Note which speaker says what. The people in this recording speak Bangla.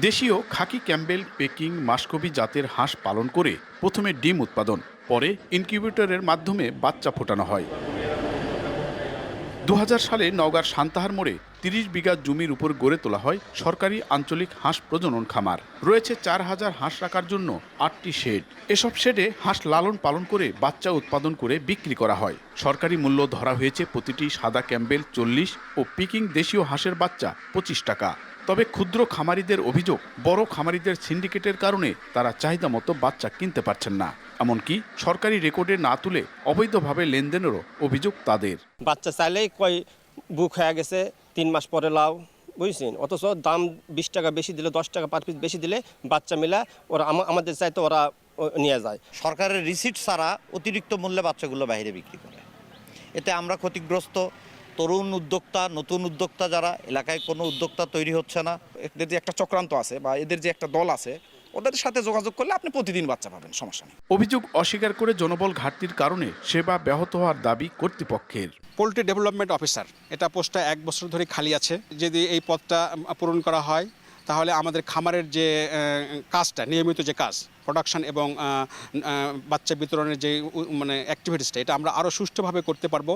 Speaker 1: দেশীয় খাকি ক্যাম্বেল, পেকিং, মাসকবি জাতের হাঁস পালন করে প্রথমে ডিম উৎপাদন, পরে ইনকিউবেটরের মাধ্যমে বাচ্চা ফোটানো হয়। ২০০০ সালে নওগাঁর সান্তাহার মোড়ে ৩০ বিঘা জমির উপর গড়ে তোলা হয় সরকারি আঞ্চলিক হাঁস প্রজনন খামার। রয়েছে ৪,০০০ হাঁস রাখার জন্য ৮টি শেড। এসব শেডে হাঁস লালন পালন করে বাচ্চা উৎপাদন করে বিক্রি করা হয়। সরকারি মূল্য ধরা হয়েছে প্রতিটি সাদা ক্যাম্বেল ৪০ ও পিকিং দেশীয় হাঁসের বাচ্চা ২৫ টাকা। তবে ক্ষুদ্র খামারিদের অভিযোগ, বড় খামারিদের সিন্ডিকেটের কারণে তারা চাহিদা মতো বাচ্চা কিনতে পারছেন না। এমনকি সরকারি রেকর্ডে না তুলে অবৈধভাবে লেনদেনেরও অভিযোগ তাদের।
Speaker 2: বাচ্চা চাইলেই কয় বুক হয়ে গেছে, ৩ মাস পরে লাও, বুঝছেন? অথচ দাম ২০ টাকা বেশি দিলে, ১০ টাকা পার পিস বেশি দিলে বাচ্চা মিলা ওরা আমাদের চাইতে ওরা নিয়ে যায়।
Speaker 3: সরকারের রিসিট ছাড়া অতিরিক্ত মূল্যে বাচ্চাগুলো বাইরে বিক্রি করে। এতে আমরা ক্ষতিগ্রস্ত। তরুণ উদ্যোক্তা, নতুন উদ্যোক্তা যারা, এলাকায় কোনো উদ্যোক্তা তৈরি হচ্ছে না।
Speaker 4: এদের যে একটা চক্রান্ত আছে বা এদের যে একটা দল আছে, ওদের সাথে যোগাযোগ করলে আপনি প্রতিদিন বাচ্চা পাবেন, সমস্যা নেই।
Speaker 1: অভিযোগ অস্বীকার করে জনবল ঘাটতির কারণে সেবা ব্যাহত হওয়ার দাবি কর্তৃপক্ষের।
Speaker 5: পোল্ট্রি ডেভেলপমেন্ট অফিসার, এটা পোস্টটা ১ বছর ধরে খালি আছে। যদি এই পদটা পূরণ করা হয় তাহলে আমাদের খামারের যে কাজটা, নিয়মিত যে কাজ, প্রোডাকশন এবং বাচ্চা বিতরণের যে অ্যাক্টিভিটিসটা, এটা আমরা আরও সুষ্ঠুভাবে করতে পারবো।